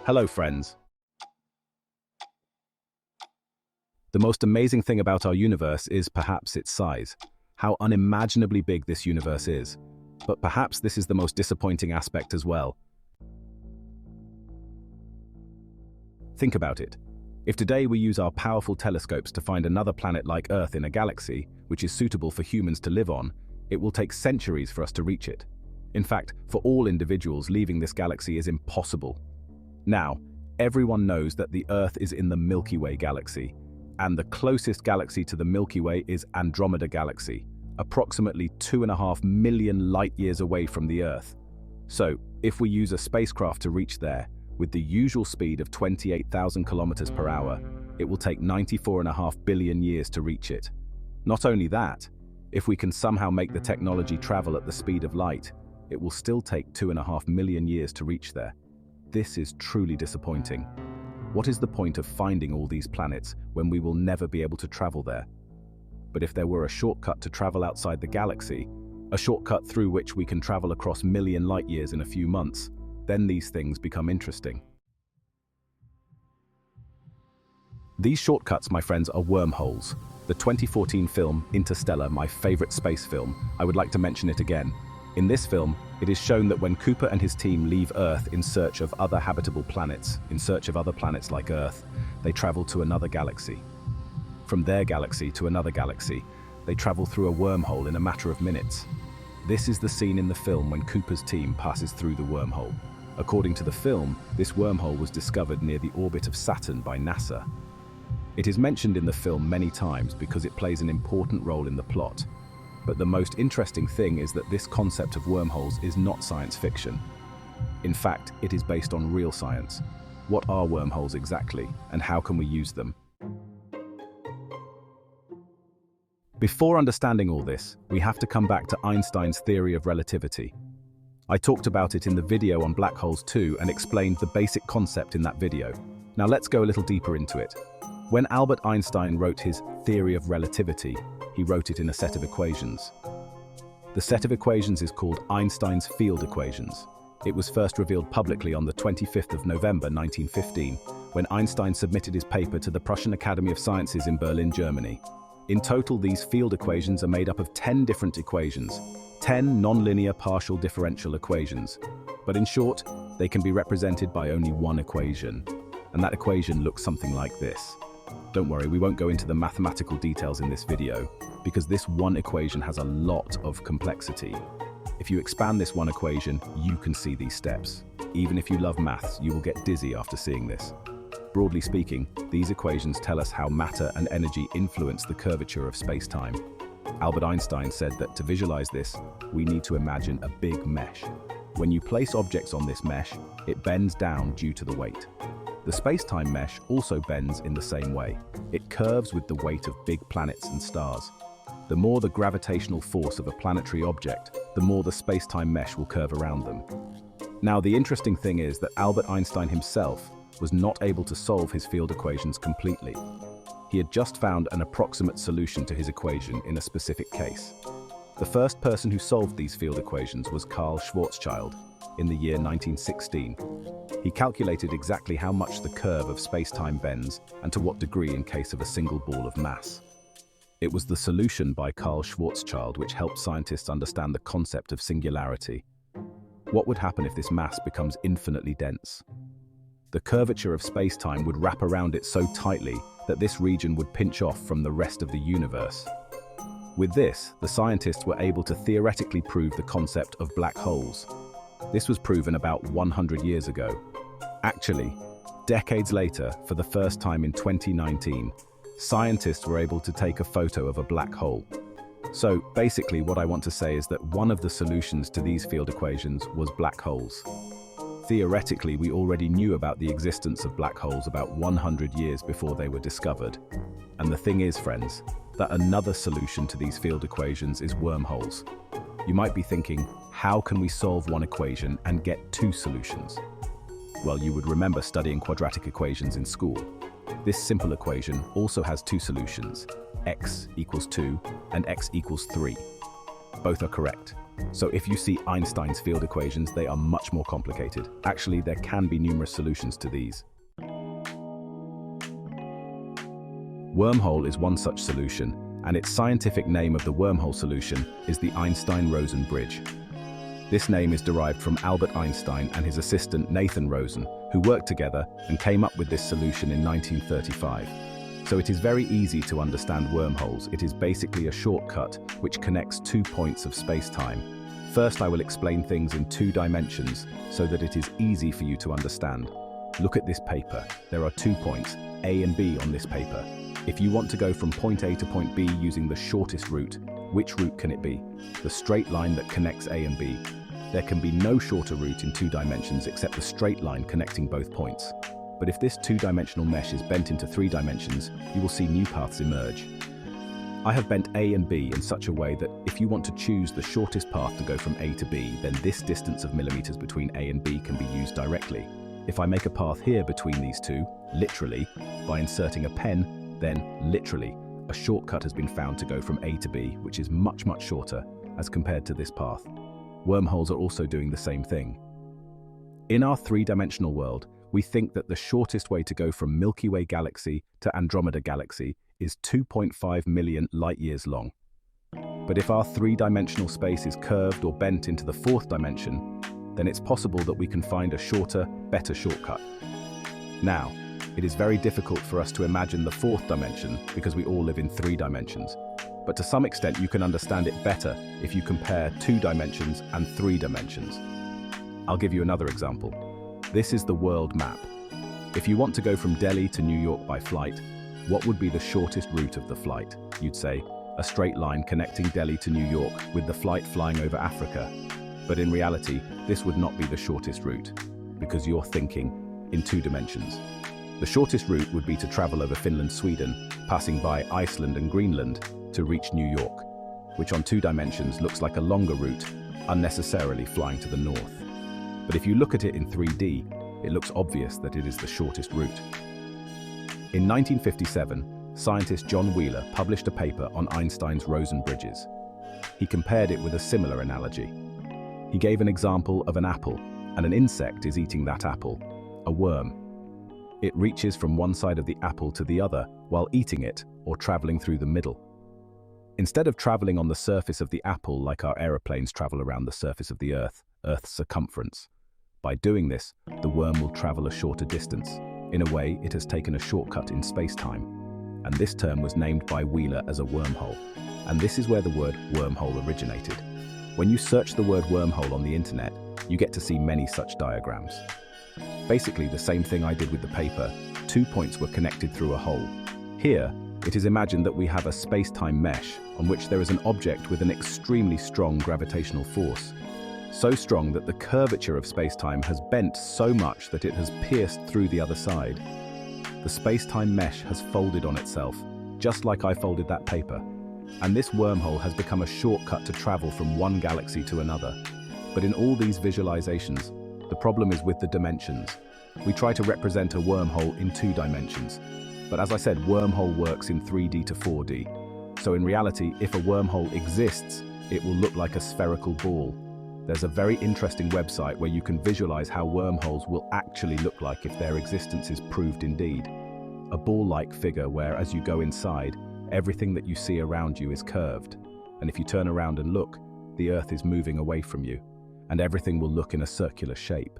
Hello, friends. The most amazing thing about our universe is perhaps its size, how unimaginably big this universe is. But perhaps this is the most disappointing aspect as well. Think about it. If today we use our powerful telescopes to find another planet like Earth in a galaxy, which is suitable for humans to live on, it will take centuries for us to reach it. In fact, for all individuals, leaving this galaxy is impossible. Now, everyone knows that the Earth is in the Milky Way galaxy, and the closest galaxy to the Milky Way is Andromeda Galaxy, approximately 2.5 million light-years away from the Earth. So, if we use a spacecraft to reach there, with the usual speed of 28,000 kilometers per hour, it will take 94.5 billion years to reach it. Not only that, if we can somehow make the technology travel at the speed of light, it will still take 2.5 million years to reach there. This is truly disappointing. What is the point of finding all these planets when we will never be able to travel there? But if there were a shortcut to travel outside the galaxy, a shortcut through which we can travel across million light-years in a few months, then these things become interesting. These shortcuts, my friends, are wormholes. The 2014 film Interstellar, my favorite space film, I would like to mention it again. In this film, it is shown that when Cooper and his team leave Earth in search of other habitable planets, in search of other planets like Earth, they travel to another galaxy. From their galaxy to another galaxy, they travel through a wormhole in a matter of minutes. This is the scene in the film when Cooper's team passes through the wormhole. According to the film, this wormhole was discovered near the orbit of Saturn by NASA. It is mentioned in the film many times because it plays an important role in the plot. But the most interesting thing is that this concept of wormholes is not science fiction. In fact, it is based on real science. What are wormholes exactly, and how can we use them? Before understanding all this, we have to come back to Einstein's theory of relativity. I talked about it in the video on black holes too and explained the basic concept in that video. Now let's go a little deeper into it. When Albert Einstein wrote his theory of relativity, he wrote it in a set of equations. The set of equations is called Einstein's field equations. It was first revealed publicly on the 25th of November 1915, when Einstein submitted his paper to the Prussian Academy of Sciences in Berlin, Germany. In total, these field equations are made up of 10 different equations, 10 nonlinear partial differential equations. But in short, they can be represented by only one equation. And that equation looks something like this. Don't worry, we won't go into the mathematical details in this video, because this one equation has a lot of complexity. If you expand this one equation, you can see these steps. Even if you love maths, you will get dizzy after seeing this. Broadly speaking, these equations tell us how matter and energy influence the curvature of space-time. Albert Einstein said that to visualize this, we need to imagine a big mesh. When you place objects on this mesh, it bends down due to the weight. The space-time mesh also bends in the same way. It curves with the weight of big planets and stars. The more the gravitational force of a planetary object, the more the space-time mesh will curve around them. Now, the interesting thing is that Albert Einstein himself was not able to solve his field equations completely. He had just found an approximate solution to his equation in a specific case. The first person who solved these field equations was Carl Schwarzschild in the year 1916. He calculated exactly how much the curve of space-time bends and to what degree in case of a single ball of mass. It was the solution by Carl Schwarzschild which helped scientists understand the concept of singularity. What would happen if this mass becomes infinitely dense? The curvature of space-time would wrap around it so tightly that this region would pinch off from the rest of the universe. With this, the scientists were able to theoretically prove the concept of black holes. This was proven about 100 years ago. Actually, decades later, for the first time in 2019, scientists were able to take a photo of a black hole. So basically what I want to say is that one of the solutions to these field equations was black holes. Theoretically, we already knew about the existence of black holes about 100 years before they were discovered. And the thing is, friends, that another solution to these field equations is wormholes. You might be thinking, how can we solve one equation and get two solutions? Well, you would remember studying quadratic equations in school. This simple equation also has two solutions, x equals 2 and x equals 3. Both are correct. So if you see Einstein's field equations, they are much more complicated. Actually, there can be numerous solutions to these. Wormhole is one such solution, and its scientific name of the wormhole solution is the Einstein-Rosen bridge. This name is derived from Albert Einstein and his assistant Nathan Rosen, who worked together and came up with this solution in 1935. So it is very easy to understand wormholes. It is basically a shortcut which connects 2 points of space-time. First, I will explain things in 2 dimensions so that it is easy for you to understand. Look at this paper. There are 2 points, A and B, on this paper. If you want to go from point A to point B using the shortest route, which route can it be? The straight line that connects A and B. There can be no shorter route in 2 dimensions except the straight line connecting both points. But if this 2-dimensional mesh is bent into 3 dimensions, you will see new paths emerge. I have bent A and B in such a way that if you want to choose the shortest path to go from A to B, then this distance of millimeters between A and B can be used directly. If I make a path here between these 2, literally, by inserting a pen, then, literally, a shortcut has been found to go from A to B, which is much, much shorter as compared to this path. Wormholes are also doing the same thing. In our 3-dimensional world, we think that the shortest way to go from Milky Way galaxy to Andromeda galaxy is 2.5 million light-years long. But if our 3-dimensional space is curved or bent into the 4th dimension, then it's possible that we can find a shorter, better shortcut. Now, it is very difficult for us to imagine the 4th dimension because we all live in 3 dimensions. But to some extent you can understand it better if you compare 2 dimensions and 3 dimensions. I'll give you another example. This is the world map. If you want to go from Delhi to New York by flight, what would be the shortest route of the flight? You'd say, a straight line connecting Delhi to New York with the flight flying over Africa. But in reality, this would not be the shortest route, because you're thinking in 2 dimensions. The shortest route would be to travel over Finland, Sweden, passing by Iceland and Greenland to reach New York, which on 2 dimensions looks like a longer route, unnecessarily flying to the north. But if you look at it in 3D, it looks obvious that it is the shortest route. In 1957, scientist John Wheeler published a paper on Einstein's Rosen bridges. He compared it with a similar analogy. He gave an example of an apple, and an insect is eating that apple, a worm. It reaches from one side of the apple to the other while eating it or traveling through the middle. Instead of traveling on the surface of the apple like our aeroplanes travel around the surface of the Earth's circumference. By doing this, the worm will travel a shorter distance. In a way, it has taken a shortcut in space-time. And this term was named by Wheeler as a wormhole. And this is where the word wormhole originated. When you search the word wormhole on the internet, you get to see many such diagrams. Basically the same thing I did with the paper. 2 points were connected through a hole. Here, it is imagined that we have a space-time mesh on which there is an object with an extremely strong gravitational force. So strong that the curvature of space-time has bent so much that it has pierced through the other side. The space-time mesh has folded on itself, just like I folded that paper. And this wormhole has become a shortcut to travel from one galaxy to another. But in all these visualizations, the problem is with the dimensions. We try to represent a wormhole in 2 dimensions. But as I said, wormhole works in 3D to 4D. So in reality, if a wormhole exists, it will look like a spherical ball. There's a very interesting website where you can visualize how wormholes will actually look like if their existence is proved indeed. A ball-like figure where, as you go inside, everything that you see around you is curved. And if you turn around and look, the Earth is moving away from you, and everything will look in a circular shape.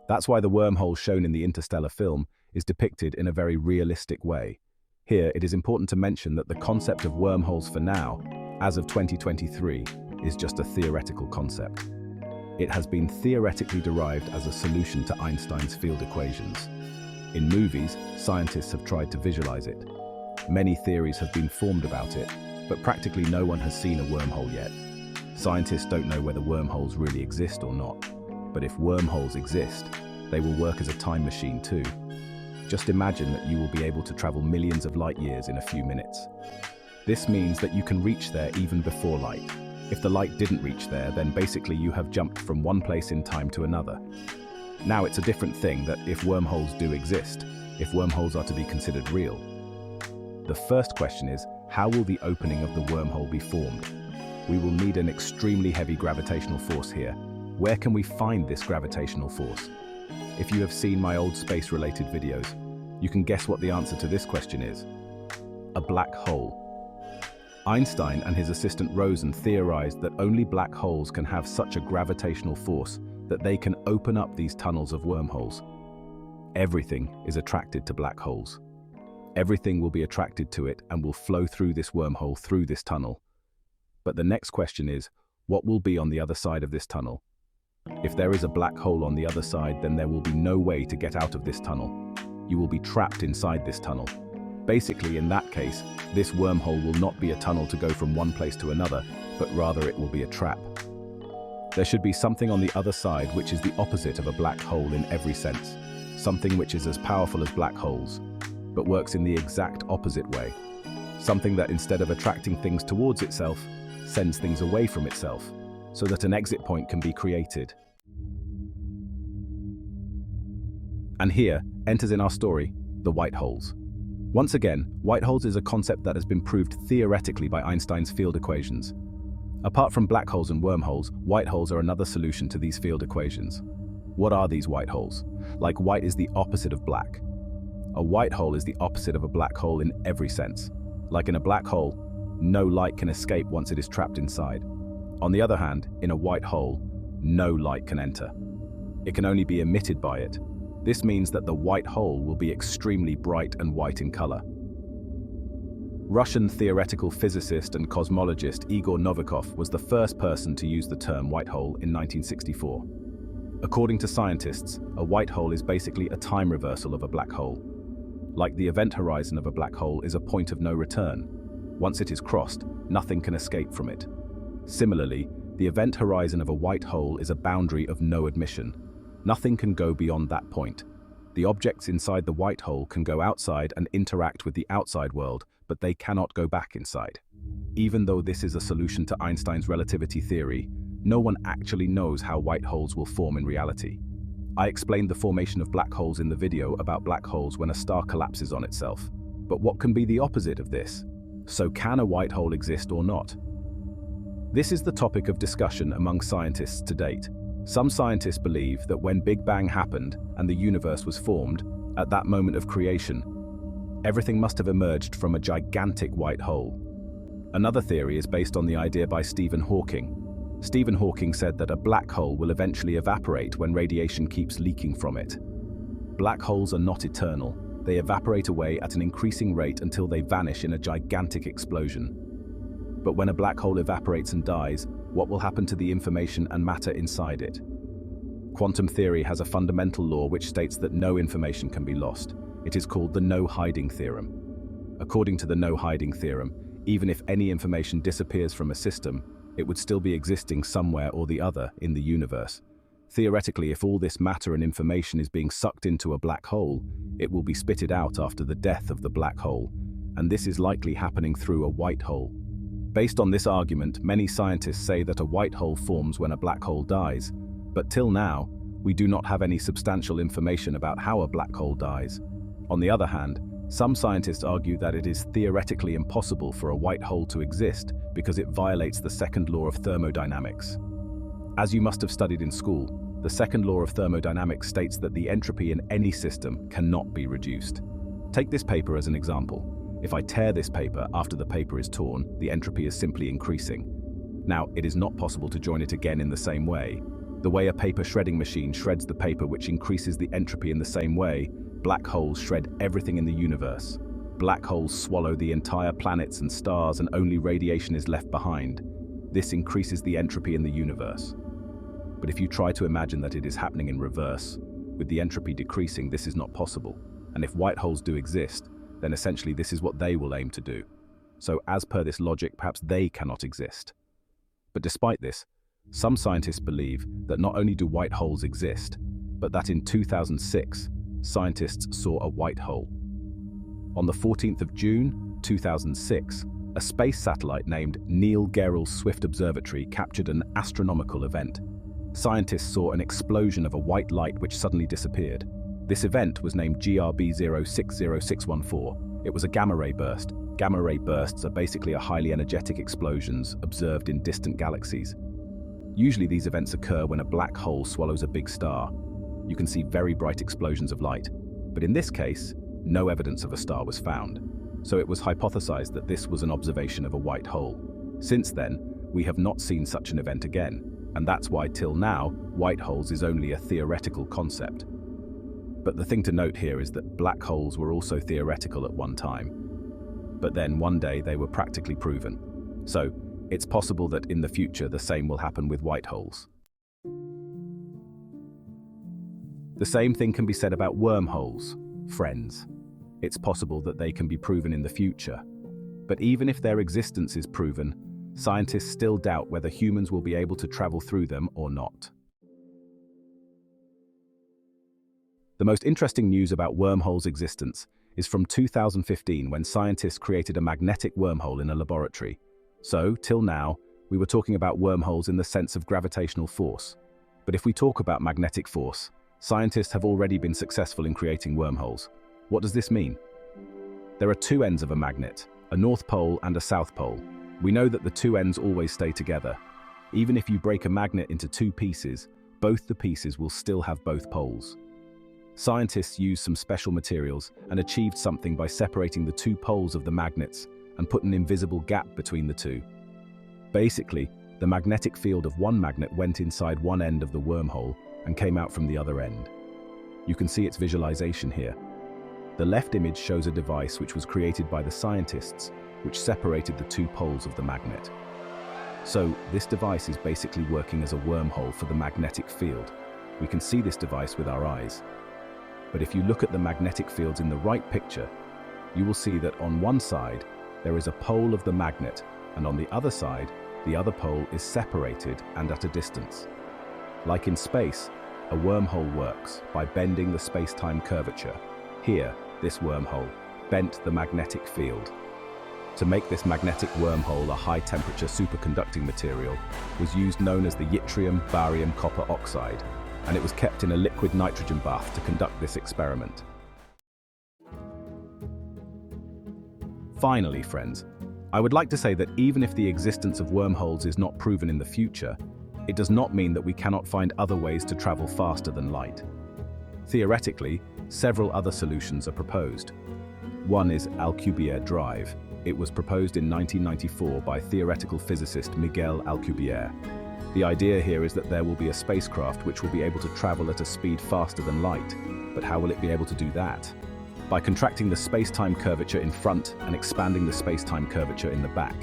That's why the wormhole shown in the Interstellar film is depicted in a very realistic way. Here, it is important to mention that the concept of wormholes for now, as of 2023, is just a theoretical concept. It has been theoretically derived as a solution to Einstein's field equations. In movies, scientists have tried to visualize it. Many theories have been formed about it, but practically no one has seen a wormhole yet. Scientists don't know whether wormholes really exist or not. But if wormholes exist, they will work as a time machine too. Just imagine that you will be able to travel millions of light years in a few minutes. This means that you can reach there even before light. If the light didn't reach there, then basically you have jumped from one place in time to another. Now it's a different thing that if wormholes do exist, if wormholes are to be considered real. The first question is, how will the opening of the wormhole be formed? we will need an extremely heavy gravitational force here. Where can we find this gravitational force? If you have seen my old space-related videos, you can guess what the answer to this question is. A black hole. Einstein and his assistant Rosen theorized that only black holes can have such a gravitational force that they can open up these tunnels of wormholes. Everything is attracted to black holes. Everything will be attracted to it and will flow through this wormhole, through this tunnel. But the next question is, what will be on the other side of this tunnel? If there is a black hole on the other side, then there will be no way to get out of this tunnel. You will be trapped inside this tunnel. Basically, in that case, this wormhole will not be a tunnel to go from one place to another, but rather it will be a trap. There should be something on the other side which is the opposite of a black hole in every sense. Something which is as powerful as black holes, but works in the exact opposite way. Something that instead of attracting things towards itself, sends things away from itself, so that an exit point can be created. And here enters in our story the white holes. Once again, white holes is a concept that has been proved theoretically by Einstein's field equations. Apart from black holes and wormholes, white holes are another solution to these field equations. What are these white holes? Like white is the opposite of black. A white hole is the opposite of a black hole in every sense. Like in a black hole, no light can escape once it is trapped inside. On the other hand, in a white hole, no light can enter. It can only be emitted by it. This means that the white hole will be extremely bright and white in color. Russian theoretical physicist and cosmologist Igor Novikov was the first person to use the term white hole in 1964. According to scientists, a white hole is basically a time reversal of a black hole. Like the event horizon of a black hole is a point of no return. Once it is crossed, nothing can escape from it. Similarly, the event horizon of a white hole is a boundary of no admission. Nothing can go beyond that point. The objects inside the white hole can go outside and interact with the outside world, but they cannot go back inside. Even though this is a solution to Einstein's relativity theory, no one actually knows how white holes will form in reality. I explained the formation of black holes in the video about black holes when a star collapses on itself. But what can be the opposite of this? So can a white hole exist or not? This is the topic of discussion among scientists to date. Some scientists believe that when Big Bang happened and the universe was formed, at that moment of creation, everything must have emerged from a gigantic white hole. Another theory is based on the idea by Stephen Hawking. Stephen Hawking said that a black hole will eventually evaporate when radiation keeps leaking from it. Black holes are not eternal. They evaporate away at an increasing rate until they vanish in a gigantic explosion. But when a black hole evaporates and dies, what will happen to the information and matter inside it? Quantum theory has a fundamental law which states that no information can be lost. It is called the no-hiding theorem. According to the no-hiding theorem, even if any information disappears from a system, it would still be existing somewhere or the other in the universe. Theoretically, if all this matter and information is being sucked into a black hole, it will be spitted out after the death of the black hole, and this is likely happening through a white hole. Based on this argument, many scientists say that a white hole forms when a black hole dies, but till now, we do not have any substantial information about how a black hole dies. On the other hand, some scientists argue that it is theoretically impossible for a white hole to exist because it violates the second law of thermodynamics. As you must have studied in school, the second law of thermodynamics states that the entropy in any system cannot be reduced. Take this paper as an example. If I tear this paper after the paper is torn, the entropy is simply increasing. Now, it is not possible to join it again in the same way. The way a paper shredding machine shreds the paper, which increases the entropy in the same way, black holes shred everything in the universe. Black holes swallow the entire planets and stars, and only radiation is left behind. This increases the entropy in the universe. But if you try to imagine that it is happening in reverse, with the entropy decreasing, this is not possible. And if white holes do exist, then essentially this is what they will aim to do. So as per this logic, perhaps they cannot exist. But despite this, some scientists believe that not only do white holes exist, but that in 2006, scientists saw a white hole. On the 14th of June, 2006, a space satellite named Neil Gehrels Swift Observatory captured an astronomical event. Scientists saw an explosion of a white light which suddenly disappeared. This event was named GRB 060614. It was a gamma ray burst. Gamma ray bursts are basically a highly energetic explosions observed in distant galaxies. Usually these events occur when a black hole swallows a big star. You can see very bright explosions of light, but in this case, no evidence of a star was found. So it was hypothesized that this was an observation of a white hole. Since then, we have not seen such an event again, and that's why till now, white holes is only a theoretical concept. But the thing to note here is that black holes were also theoretical at one time. But then one day they were practically proven. So it's possible that in the future the same will happen with white holes. The same thing can be said about wormholes, friends. It's possible that they can be proven in the future. But even if their existence is proven, scientists still doubt whether humans will be able to travel through them or not. The most interesting news about wormholes' existence is from 2015 when scientists created a magnetic wormhole in a laboratory. So, till now, we were talking about wormholes in the sense of gravitational force. But if we talk about magnetic force, scientists have already been successful in creating wormholes. What does this mean? There are two ends of a magnet, a north pole and a south pole. We know that the two ends always stay together. Even if you break a magnet into two pieces, both the pieces will still have both poles. Scientists used some special materials and achieved something by separating the two poles of the magnets and put an invisible gap between the two. Basically, the magnetic field of one magnet went inside one end of the wormhole and came out from the other end. You can see its visualization here. The left image shows a device which was created by the scientists, which separated the two poles of the magnet. So, this device is basically working as a wormhole for the magnetic field. We can see this device with our eyes. But if you look at the magnetic fields in the right picture, you will see that on one side, there is a pole of the magnet, and on the other side, the other pole is separated and at a distance. Like in space, a wormhole works by bending the space-time curvature. Here, this wormhole bent the magnetic field. To make this magnetic wormhole a high-temperature superconducting material was used known as the yttrium barium copper oxide, and it was kept in a liquid nitrogen bath to conduct this experiment. Finally, friends, I would like to say that even if the existence of wormholes is not proven in the future, it does not mean that we cannot find other ways to travel faster than light. Theoretically, several other solutions are proposed. One is Alcubierre drive. It was proposed in 1994 by theoretical physicist Miguel Alcubierre. The idea here is that there will be a spacecraft which will be able to travel at a speed faster than light. But how will it be able to do that? By contracting the space-time curvature in front and expanding the space-time curvature in the back.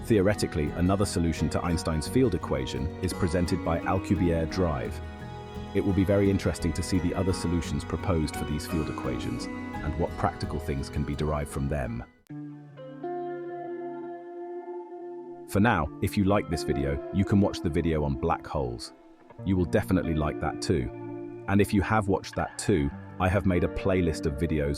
Theoretically, another solution to Einstein's field equation is presented by Alcubierre drive. It will be very interesting to see the other solutions proposed for these field equations and what practical things can be derived from them. For now, if you like this video, you can watch the video on black holes. You will definitely like that too. And if you have watched that too, I have made a playlist of videos